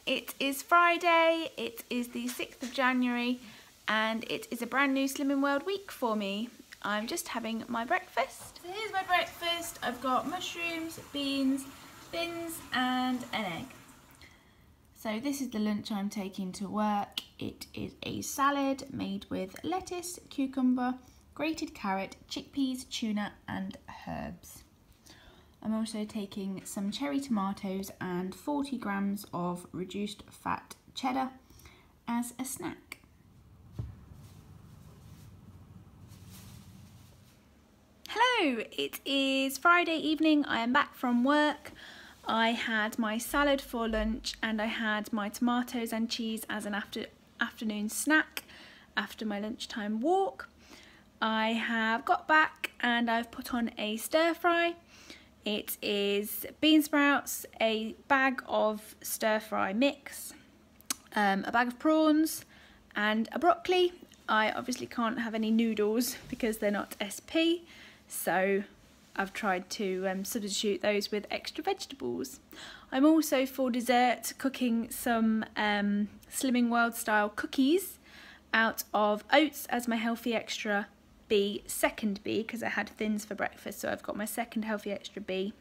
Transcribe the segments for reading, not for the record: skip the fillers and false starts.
It is Friday, it is the 6th of January, and it is a brand new Slimming World week for me. I'm just having my breakfast. So here's my breakfast. I've got mushrooms, beans, thins and an egg. So this is the lunch I'm taking to work. It is a salad made with lettuce, cucumber, grated carrot, chickpeas, tuna and herbs. I'm also taking some cherry tomatoes and 40 grams of reduced fat cheddar as a snack. Hello, it is Friday evening. I am back from work. I had my salad for lunch and I had my tomatoes and cheese as an afternoon snack after my lunchtime walk. I have got back and I've put on a stir fry. It is bean sprouts, a bag of stir fry mix, a bag of prawns and a broccoli. I obviously can't have any noodles because they're not SP, so I've tried to substitute those with extra vegetables. I'm also for dessert cooking some Slimming World style cookies out of oats as my healthy extra B, second B, because I had thins for breakfast, so I've got my second healthy extra B,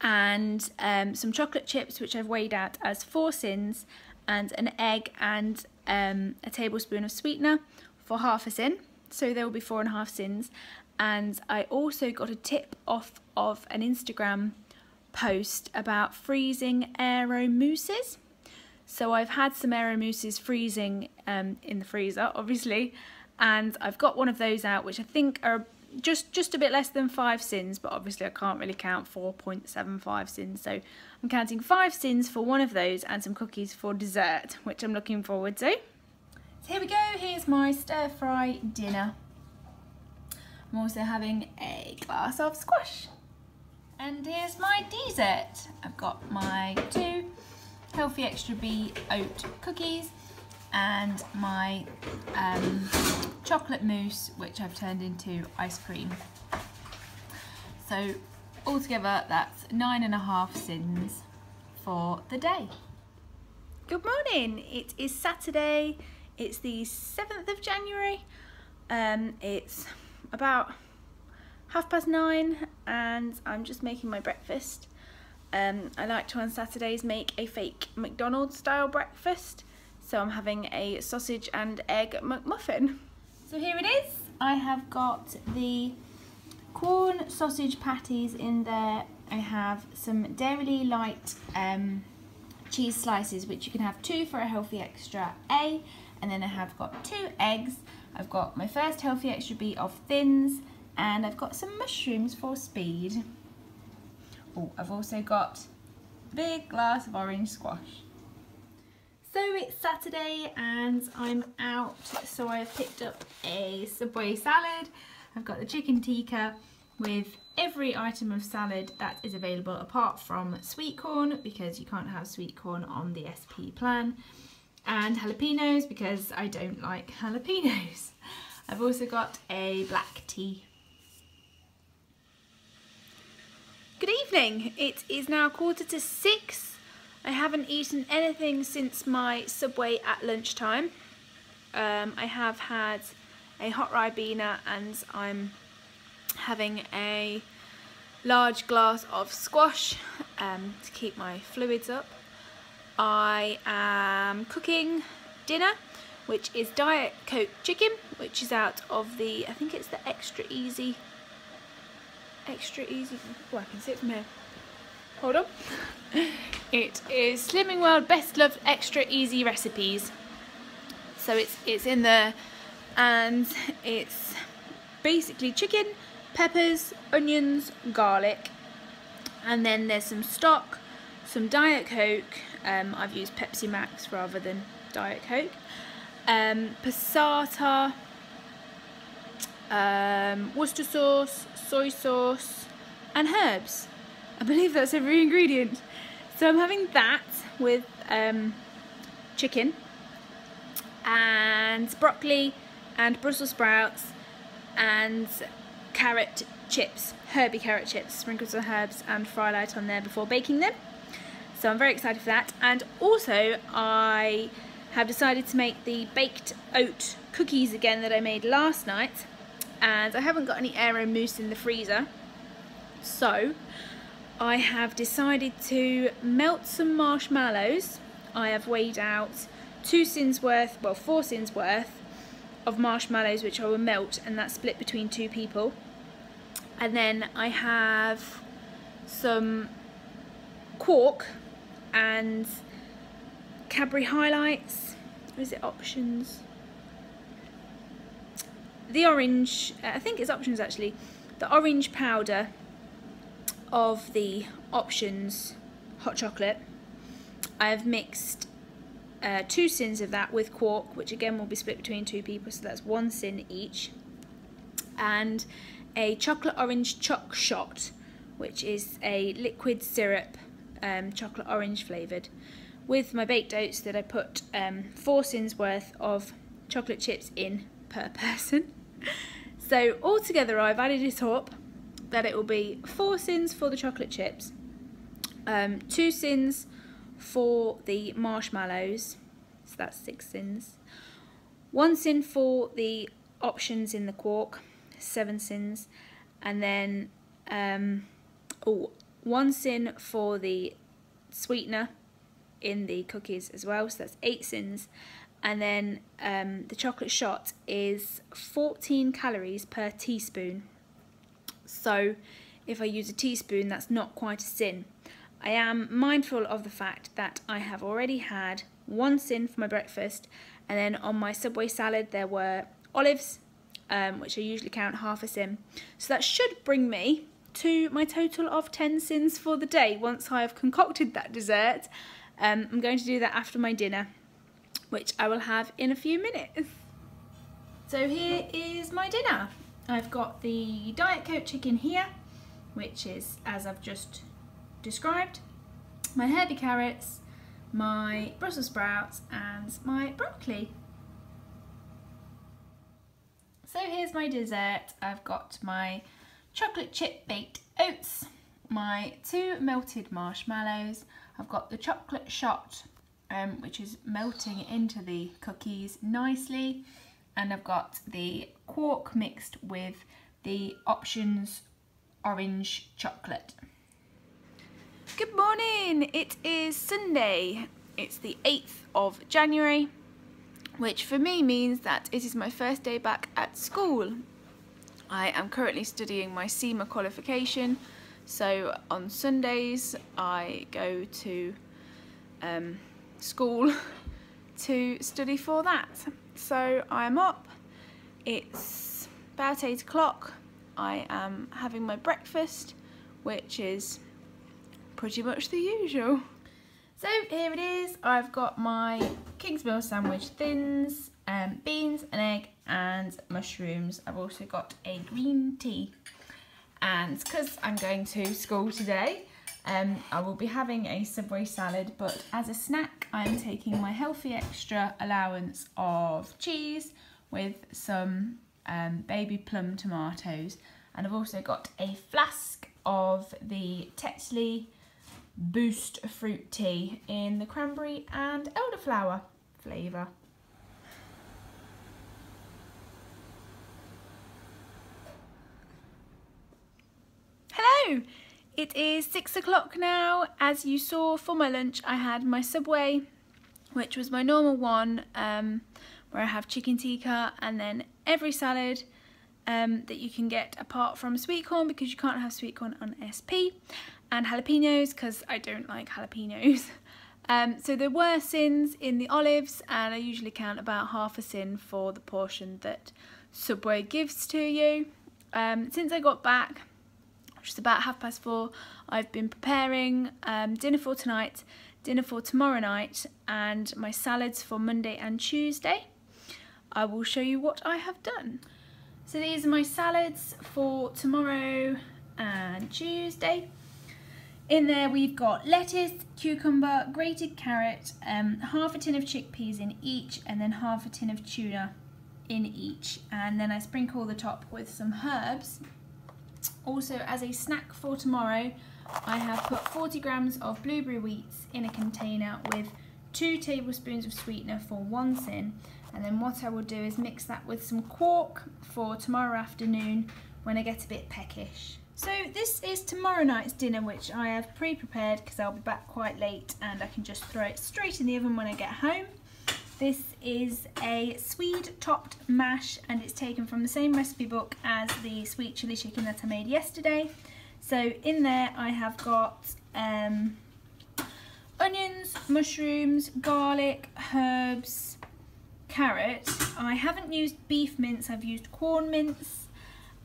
and some chocolate chips which I've weighed out as 4 sins, and an egg and a tablespoon of sweetener for half a sin, so there will be 4.5 sins. And I also got a tip off of an Instagram post about freezing Aero mousses. So I've had some Aero mousses freezing in the freezer, obviously, and I've got one of those out which I think are just a bit less than 5 sins, but obviously I can't really count 4.75 sins, so I'm counting 5 sins for one of those and some cookies for dessert, which I'm looking forward to. So here we go, here's my stir fry dinner. I'm also having a glass of squash. And here's my dessert. I've got my 2 healthy extra B oat cookies and my chocolate mousse, which I've turned into ice cream. So altogether that's 9.5 sins for the day. Good morning, it is Saturday, it's the 7th of January. It's about 9:30 and I'm just making my breakfast. I like to on Saturdays make a fake McDonald's style breakfast. So I'm having a sausage and egg McMuffin. So here it is. I have got the corn sausage patties in there. I have some Dairy Light cheese slices, which you can have 2 for a healthy extra A. And then I have got 2 eggs. I've got my first healthy extra B of thins. And I've got some mushrooms for speed. Oh, I've also got a big glass of orange squash. So it's Saturday and I'm out, so I've picked up a Subway salad. I've got the chicken tikka with every item of salad that is available apart from sweet corn, because you can't have sweet corn on the SP plan, and jalapenos because I don't like jalapenos. I've also got a black tea. Good evening, it is now 6:15. I haven't eaten anything since my Subway at lunchtime. I have had a hot Ribena and I'm having a large glass of squash to keep my fluids up. I am cooking dinner, which is Diet Coke chicken, which is out of the, I think it's the extra easy, oh I can see it from here. Hold on. It is Slimming World Best Loved Extra Easy Recipes. So it's in there, and it's basically chicken, peppers, onions, garlic, and then there's some stock, some Diet Coke. I've used Pepsi Max rather than Diet Coke. Passata, Worcester sauce, soy sauce, and herbs. I believe that's every ingredient. So I'm having that with chicken and broccoli and Brussels sprouts and carrot chips, herby carrot chips, sprinkled some herbs and fry light on there before baking them. So I'm very excited for that. And also I have decided to make the baked oat cookies again that I made last night, and I haven't got any Aero mousse in the freezer, so I have decided to melt some marshmallows. I have weighed out 4 sins worth of marshmallows which I will melt, and that's split between 2 people. And then I have some quark and Cadbury Highlights, or is it Options? The orange, I think it's Options actually, the orange powder of the Options hot chocolate. I have mixed 2 sins of that with quark, which again will be split between 2 people, so that's 1 sin each, and a chocolate orange choc shot, which is a liquid syrup, chocolate orange flavoured, with my baked oats that I put 4 sins worth of chocolate chips in per person. So altogether I've added it up that it will be 4 sins for the chocolate chips, 2 sins for the marshmallows, so that's 6 sins, 1 sin for the Options in the quark, 7 sins, and then 1 sin for the sweetener in the cookies as well, so that's 8 sins, and then the chocolate shot is 14 calories per teaspoon. So if I use a teaspoon, that's not quite a sin. I am mindful of the fact that I have already had 1 sin for my breakfast, and then on my Subway salad there were olives, which I usually count half a sin. So that should bring me to my total of 10 sins for the day once I have concocted that dessert. I'm going to do that after my dinner, which I will have in a few minutes. So here is my dinner. I've got the Diet Coke chicken here, which is as I've just described, my herby carrots, my Brussels sprouts and my broccoli. So here's my dessert. I've got my chocolate chip baked oats, my 2 melted marshmallows, I've got the chocolate shot which is melting into the cookies nicely, and I've got the quark mixed with the Options orange chocolate. Good morning, it is Sunday, it's the 8th of January, which for me means that it is my first day back at school. I am currently studying my CIMA qualification, so on Sundays I go to school to study for that. So I'm up, it's about 8 o'clock, I am having my breakfast, which is pretty much the usual. So here it is, I've got my Kingsmill sandwich thins, beans, an egg and mushrooms. I've also got a green tea, and because I'm going to school today I will be having a Subway salad, but as a snack I'm taking my healthy extra allowance of cheese with some baby plum tomatoes, and I've also got a flask of the Tetley Boost fruit tea in the cranberry and elderflower flavour. Hello! It is 6 o'clock now. As you saw, for my lunch I had my Subway, which was my normal one, where I have chicken tikka and then every salad that you can get apart from sweet corn, because you can't have sweet corn on SP, and jalapenos because I don't like jalapenos. So there were sins in the olives, and I usually count about half a sin for the portion that Subway gives to you. Since I got back, which is about 4:30, I've been preparing dinner for tonight, dinner for tomorrow night, and my salads for Monday and Tuesday. I will show you what I have done. So these are my salads for tomorrow and Tuesday. In there we've got lettuce, cucumber, grated carrot, half a tin of chickpeas in each, and then half a tin of tuna in each, and then I sprinkle the top with some herbs. Also, as a snack for tomorrow, I have put 40 grams of blueberry wheats in a container with 2 tablespoons of sweetener for 1 sin, and then what I will do is mix that with some quark for tomorrow afternoon when I get a bit peckish. So this is tomorrow night's dinner, which I have pre-prepared because I'll be back quite late and I can just throw it straight in the oven when I get home. This is a Swede topped mash, and it's taken from the same recipe book as the sweet chilli chicken that I made yesterday. So in there I have got onions, mushrooms, garlic, herbs, carrot. I haven't used beef mince, I've used corn mince,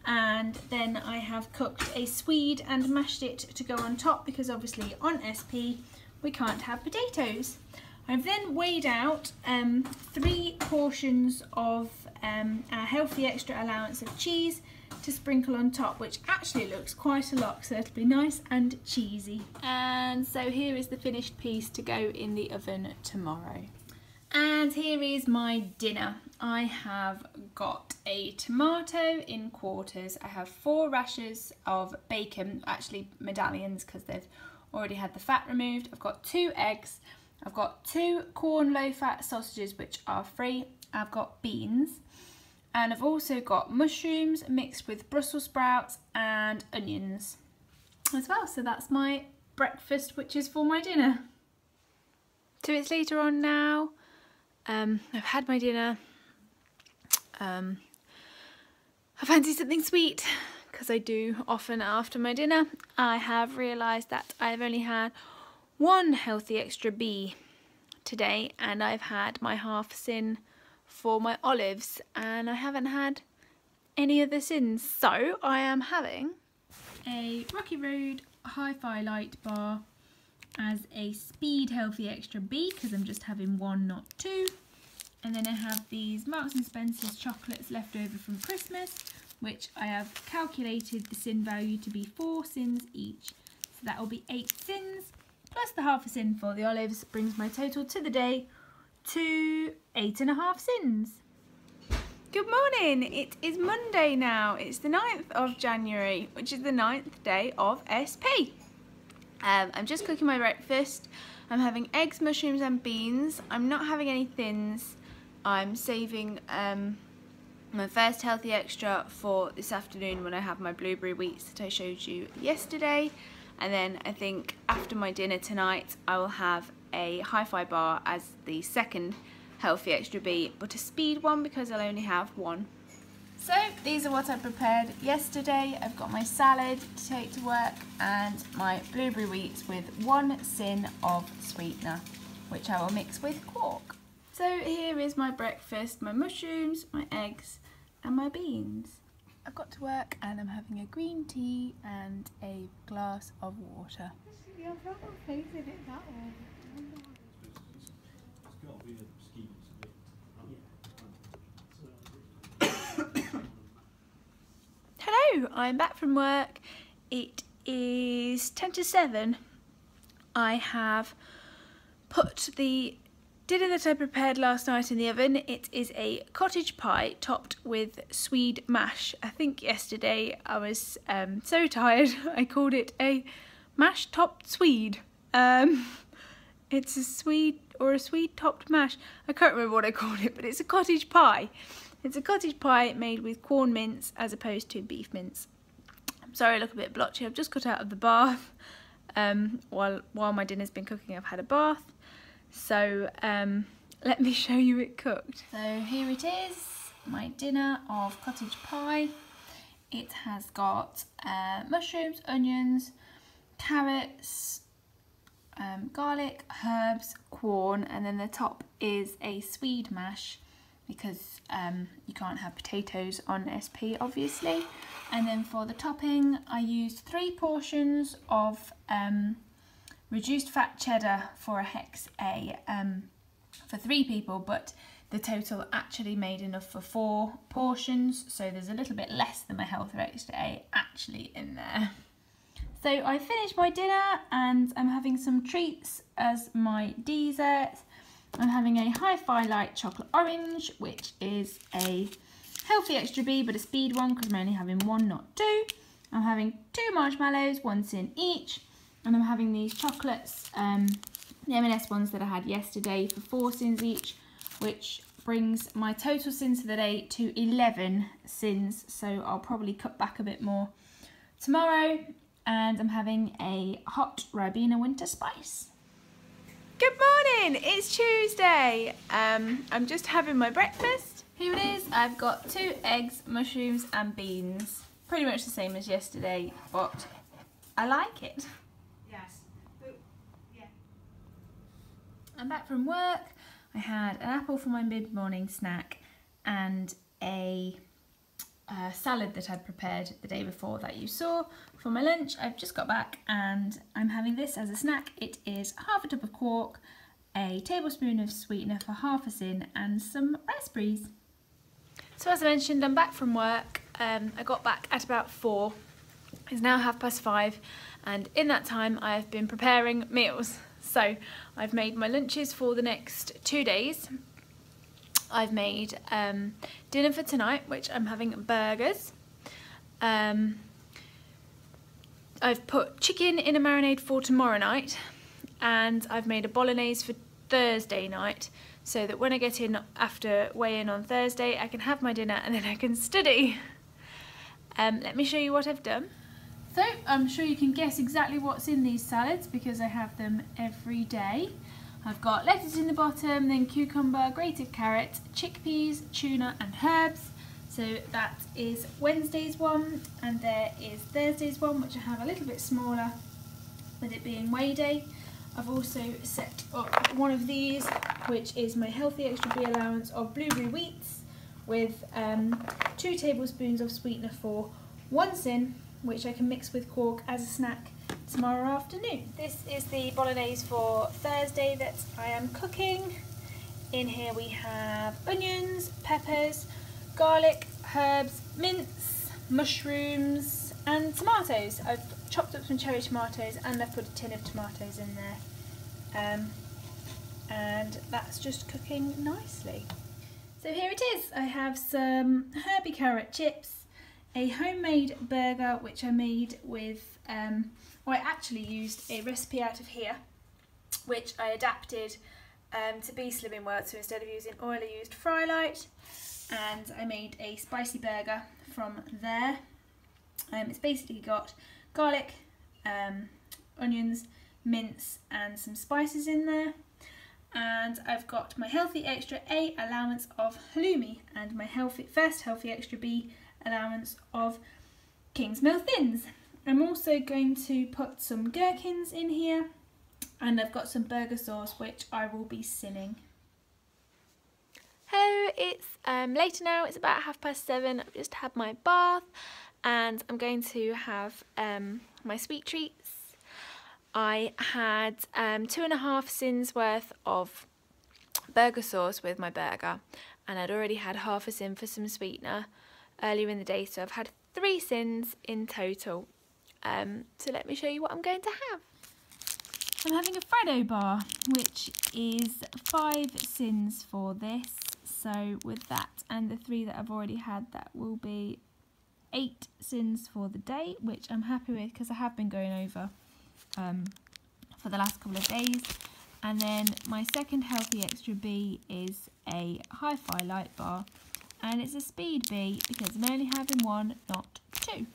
and then I have cooked a swede and mashed it to go on top because obviously on SP we can't have potatoes. I've then weighed out 3 portions of our healthy extra allowance of cheese to sprinkle on top, which actually looks quite a lot, so it'll be nice and cheesy. And so here is the finished piece to go in the oven tomorrow. And here is my dinner. I have got a tomato in quarters. I have 4 rashers of bacon, actually medallions because they've already had the fat removed. I've got 2 eggs. I've got 2 corn low-fat sausages which are free. I've got beans. And I've also got mushrooms mixed with Brussels sprouts and onions as well. So that's my breakfast, which is for my dinner. So it's later on now. I've had my dinner. I fancy something sweet because I do often after my dinner. I have realised that I've only had 1 healthy extra B today, and I've had my half sin for my olives, and I haven't had any other sins. So I am having a Rocky Road Hi-Fi Light bar as a speed healthy extra B because I'm just having 1, not 2. And then I have these Marks and Spencer's chocolates left over from Christmas, which I have calculated the sin value to be 4 sins each. So that will be 8 sins plus the half a sin for the olives, brings my total to the day to 8.5 sins. Good morning, it is Monday now. It's the 9th of January, which is the 9th day of SP. I'm just cooking my breakfast. I'm having eggs, mushrooms and beans. I'm not having any thins. I'm saving my first healthy extra for this afternoon when I have my blueberry wheats that I showed you yesterday. And then I think after my dinner tonight I will have a Hi-Fi bar as the second healthy extra B, but a speed one because I'll only have 1. So these are what I prepared yesterday. I've got my salad to take to work and my blueberry wheats with 1 sin of sweetener, which I will mix with quark. So here is my breakfast, my mushrooms, my eggs and my beans. I've got to work and I'm having a green tea and a glass of water. Yeah, I've got faith in it, that one. Hello, I'm back from work. It is 10 to 7. I have put the dinner that I prepared last night in the oven. It is a cottage pie topped with swede mash. I think yesterday I was so tired I called it a mash topped swede. It's a swede or a swede topped mash. I can't remember what I called it, but it's a cottage pie. It's a cottage pie made with corn mince as opposed to beef mince. I'm sorry I look a bit blotchy. I've just got out of the bath. While my dinner's been cooking, I've had a bath. So let me show you it cooked. So here it is, my dinner of cottage pie. It has got mushrooms, onions, carrots, garlic, herbs, corn, and then the top is a swede mash because you can't have potatoes on SP obviously. And then for the topping I used 3 portions of reduced fat cheddar for a Hex A for 3 people, but the total actually made enough for 4 portions, so there's a little bit less than my Healthy Extra A actually in there. So I finished my dinner and I'm having some treats as my dessert. I'm having a Hi-Fi Light chocolate orange, which is a healthy extra B but a speed one because I'm only having 1, not 2. I'm having 2 marshmallows, 1 sin each. and I'm having these chocolates, the M&S ones that I had yesterday for 4 sins each, which brings my total sins for the day to 11 sins, so I'll probably cut back a bit more tomorrow. And I'm having a hot Ribena winter spice. Good morning, it's Tuesday. I'm just having my breakfast. Here it is. I've got 2 eggs, mushrooms and beans. Pretty much the same as yesterday, but I like it. Yes. Yeah. I'm back from work. I had an apple for my mid-morning snack and a salad that I'd prepared the day before that you saw for my lunch. I've just got back and I'm having this as a snack. It is half a tub of quark, a tablespoon of sweetener for half a sin and some raspberries. So as I mentioned, I'm back from work. I got back at about 4. It's now 5:30 and in that time I've been preparing meals. So I've made my lunches for the next 2 days. I've made dinner for tonight, which I'm having burgers. I've put chicken in a marinade for tomorrow night, and I've made a bolognese for Thursday night, so that when I get in after weigh-in on Thursday, I can have my dinner and then I can study. Let me show you what I've done. So I'm sure you can guess exactly what's in these salads because I have them every day. I've got lettuce in the bottom, then cucumber, grated carrot, chickpeas, tuna and herbs. So that is Wednesday's one, and there is Thursday's one, which I have a little bit smaller with it being weigh day. I've also set up one of these, which is my healthy extra B allowance of blueberry wheats with 2 tablespoons of sweetener for 1 sin, which I can mix with quark as a snack tomorrow afternoon. This is the bolognese for Thursday that I am cooking. In here we have onions, peppers, garlic, herbs, mince, mushrooms and tomatoes. I've chopped up some cherry tomatoes and I've put a tin of tomatoes in there. And that's just cooking nicely. So here it is. I have some herby carrot chips, a homemade burger which I made with, I actually used a recipe out of here which I adapted to be Slimming World, so instead of using oil I used Frylight, and I made a spicy burger from there. It's basically got garlic, onions, mince and some spices in there, and I've got my healthy extra A allowance of halloumi and my first healthy extra B allowance of Kingsmill thins. I'm also going to put some gherkins in here, and I've got some burger sauce which I will be sinning. Hello, it's later now, it's about 7:30. I've just had my bath and I'm going to have my sweet treats. I had 2.5 sins worth of burger sauce with my burger, and I'd already had half a sin for some sweetener earlier in the day, so I've had 3 sins in total. So let me show you what I'm going to have. I'm having a Freddo bar, which is 5 sins for this. So with that and the 3 that I've already had, that will be 8 sins for the day, which I'm happy with because I have been going over for the last couple of days. And then my second healthy extra B is a Hi-Fi light bar, and it's a speed B because I'm only having 1, not 2.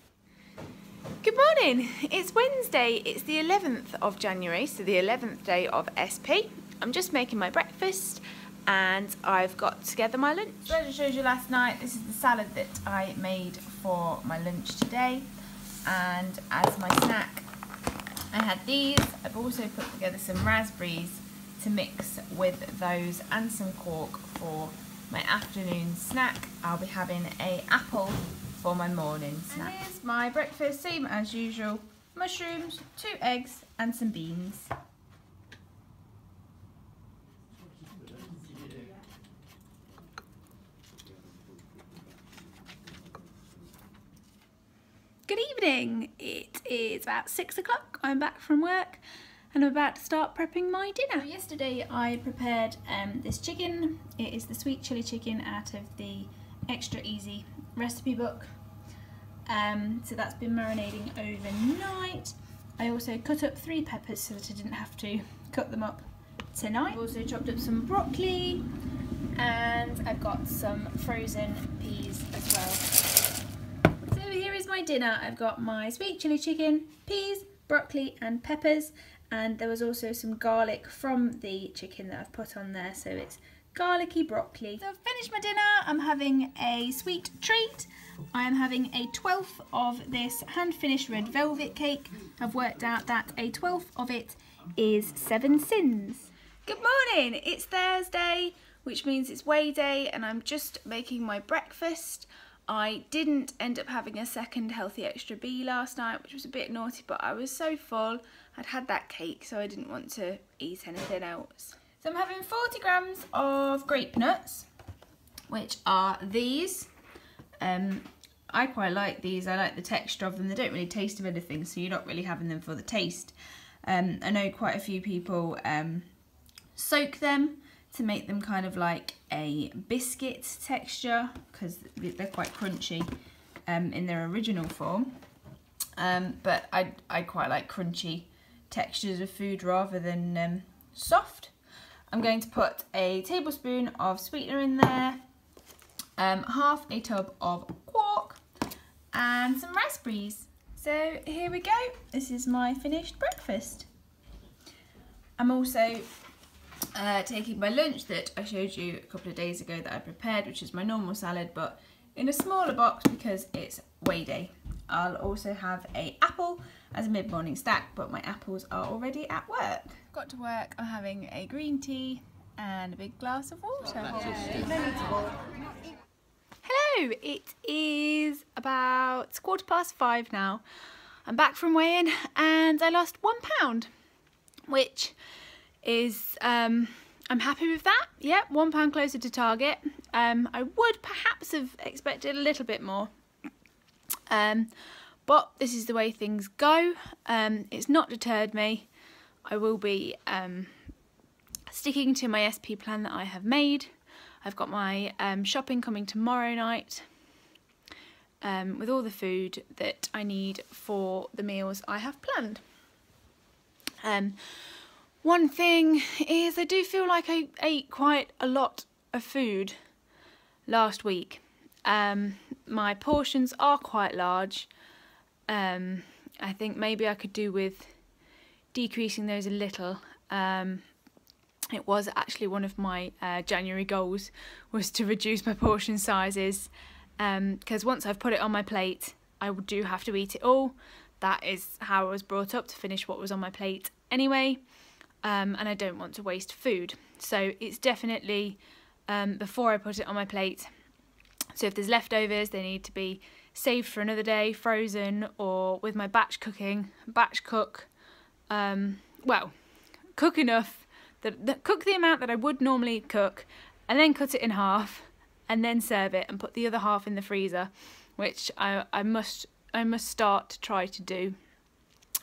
Good morning, it's Wednesday, it's the 11th of January, so the 11th day of SP. I'm just making my breakfast and I've got together my lunch. So as I showed you last night, this is the salad that I made for my lunch today, and as my snack I had these. I've also put together some raspberries to mix with those and some quark for my afternoon snack. I'll be having an apple for my morning snack. And here's my breakfast, same as usual. Mushrooms, 2 eggs and some beans. Good evening, it is about 6 o'clock. I'm back from work and I'm about to start prepping my dinner. So yesterday I prepared this chicken. It is the sweet chilli chicken out of the Extra Easy recipe book. So that's been marinating overnight. I also cut up 3 peppers so that I didn't have to cut them up tonight. I've also chopped up some broccoli, and I've got some frozen peas as well. So here is my dinner. I've got my sweet chilli chicken, peas, broccoli and peppers, and there was also some garlic from the chicken that I've put on there, so it's garlicky broccoli. So I've finished my dinner. I'm having a sweet treat. I am having a 12th of this hand-finished red velvet cake. I've worked out that a 12th of it is 7 sins. Good morning, it's Thursday, which means it's weigh day, and I'm just making my breakfast. I didn't end up having a second Healthy Extra B last night, which was a bit naughty, but I was so full. I'd had that cake, so I didn't want to eat anything else. So I'm having 40 grams of grape nuts, which are these. I quite like these. I like the texture of them. They don't really taste of anything, so you're not really having them for the taste. I know quite a few people soak them to make them kind of like a biscuit texture, because they're quite crunchy in their original form. But I quite like crunchy textures of food rather than soft. I'm going to put a tablespoon of sweetener in there, half a tub of quark, and some raspberries. So here we go. This is my finished breakfast. I'm also taking my lunch that I showed you a couple of days ago that I prepared, which is my normal salad, but in a smaller box because it's weigh day. I'll also have an apple as a mid-morning snack, but my apples are already at work. Got to work, I'm having a green tea and a big glass of water. Hello, it is about 5:15 now. I'm back from weigh-in and I lost £1, which is, I'm happy with that. Yeah, £1 closer to target. I would perhaps have expected a little bit more. But this is the way things go. It's not deterred me. I will be sticking to my SP plan that I have made. I've got my shopping coming tomorrow night with all the food that I need for the meals I have planned. One thing is I do feel like I ate quite a lot of food last week. My portions are quite large. I think maybe I could do with decreasing those a little. It was actually one of my January goals, was to reduce my portion sizes, because once I've put it on my plate I do have to eat it all. That is how I was brought up, to finish what was on my plate anyway, and I don't want to waste food. So it's definitely before I put it on my plate. So if there's leftovers, they need to be saved for another day, frozen, or with my batch cooking, batch cook, well, cook enough, cook the amount that I would normally cook, and then cut it in half, and then serve it, and put the other half in the freezer, which I must start to try to do.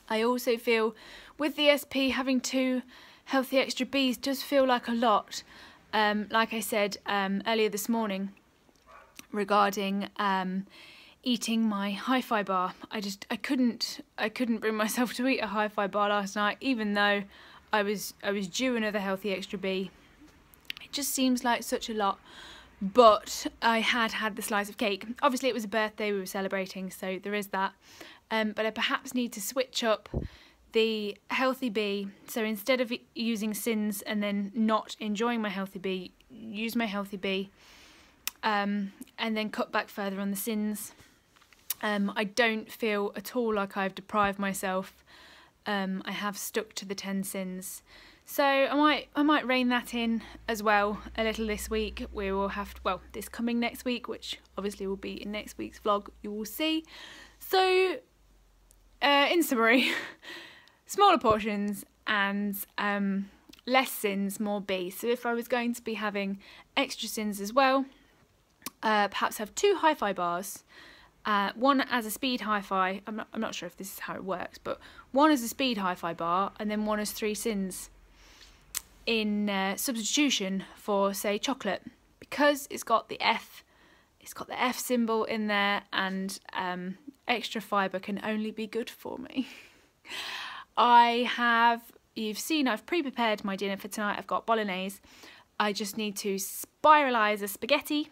I also feel with the SP, having 2 Healthy Extra Bs does feel like a lot. Like I said earlier this morning regarding eating my hi-fi bar, I couldn't bring myself to eat a hi-fi bar last night, even though I was due another Healthy Extra B. It just seems like such a lot. But I had the slice of cake. Obviously it was a birthday we were celebrating, so there is that. But I perhaps need to switch up the Healthy B. So instead of using sins and then not enjoying my Healthy B, use my Healthy B, and then cut back further on the sins. I don't feel at all like I've deprived myself. I have stuck to the 10 sins. So I might rein that in as well a little this week. We will have to, well, this coming next week, which obviously will be in next week's vlog, you will see. So in summary, smaller portions and less sins, more B. So if I was going to be having extra sins as well, perhaps have 2 hi-fi bars. One as a speed hi-fi, I'm not sure if this is how it works, but one as a speed hi-fi bar, and then one as 3 sins in substitution for, say, chocolate, because it's got the F symbol in there, and extra fibre can only be good for me. you've seen I've pre-prepared my dinner for tonight. I've got bolognese. I just need to spiralise a spaghetti.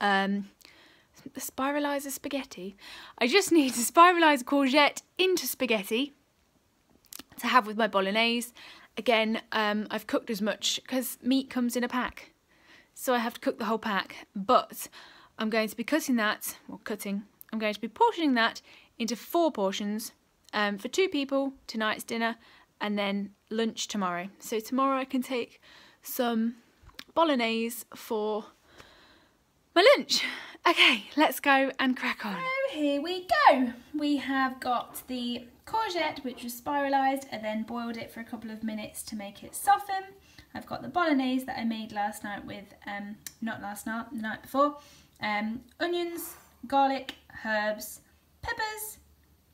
Spiralise a spaghetti? I just need to spiralise a courgette into spaghetti to have with my bolognese. Again, I've cooked as much because meat comes in a pack, so I have to cook the whole pack, but I'm going to be I'm going to be portioning that into 4 portions for 2 people, tonight's dinner, and then lunch tomorrow. So tomorrow I can take some bolognese for my lunch. Okay, let's go and crack on. So here we go. We have got the courgette, which was spiralised. I then boiled it for a couple of minutes to make it soften. I've got the bolognese that I made last night with, not last night, the night before. Onions, garlic, herbs, peppers,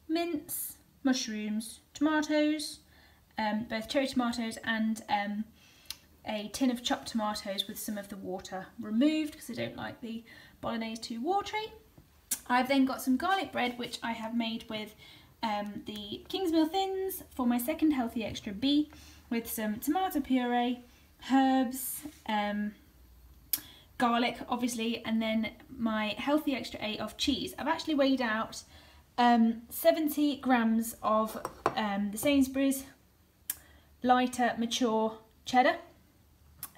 mince, mushrooms, tomatoes, both cherry tomatoes and a tin of chopped tomatoes with some of the water removed because I don't like the bolognese too watery. I've then got some garlic bread, which I have made with the Kingsmill Thins for my second Healthy Extra B, with some tomato puree, herbs, garlic obviously, and then my Healthy Extra A of cheese. I've actually weighed out 70 grams of the Sainsbury's lighter mature cheddar,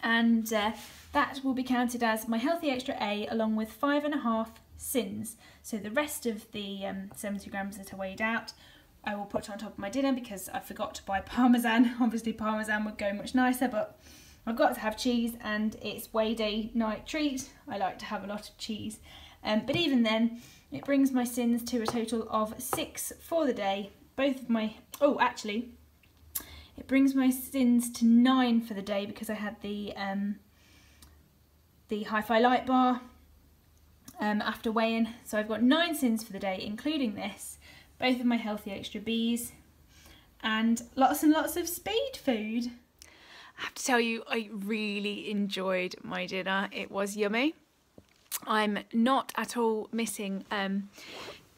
and that will be counted as my Healthy Extra A along with 5.5 sins. So the rest of the 70 grams that I weighed out I will put on top of my dinner because I forgot to buy parmesan. Obviously parmesan would go much nicer, but I've got to have cheese and it's weigh day night treat. I like to have a lot of cheese, but even then it brings my sins to a total of 6 for the day. Both of my, oh actually it brings my sins to 9 for the day because I had the Hi-Fi Light bar after weighing. So I've got 9 sins for the day, including this, both of my Healthy Extra Bs, and lots of speed food. I have to tell you, I really enjoyed my dinner. It was yummy. I'm not at all missing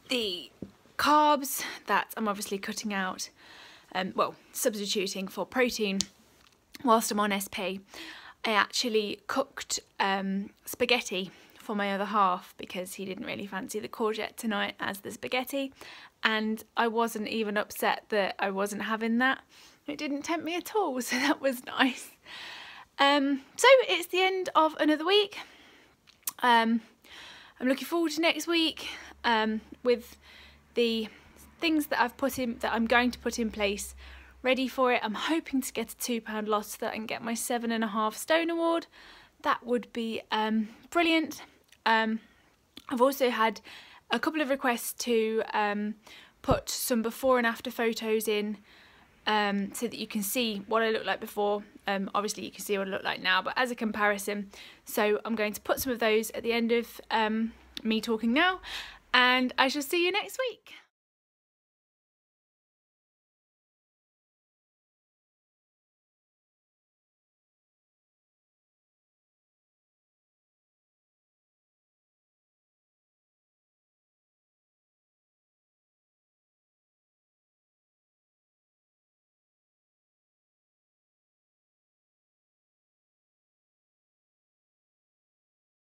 the carbs that I'm obviously cutting out, well, substituting for protein whilst I'm on SP. I actually cooked spaghetti for my other half because he didn't really fancy the courgette tonight as the spaghetti, and I wasn't even upset that I wasn't having that. It didn't tempt me at all, so that was nice. So it's the end of another week. I'm looking forward to next week with the things that I'm going to put in place ready for it. I'm hoping to get a £2 loss so that I can get my 7.5 stone award. That would be brilliant. I've also had a couple of requests to put some before and after photos in so that you can see what I looked like before. Obviously you can see what I look like now, but as a comparison. So I'm going to put some of those at the end of me talking now, and I shall see you next week.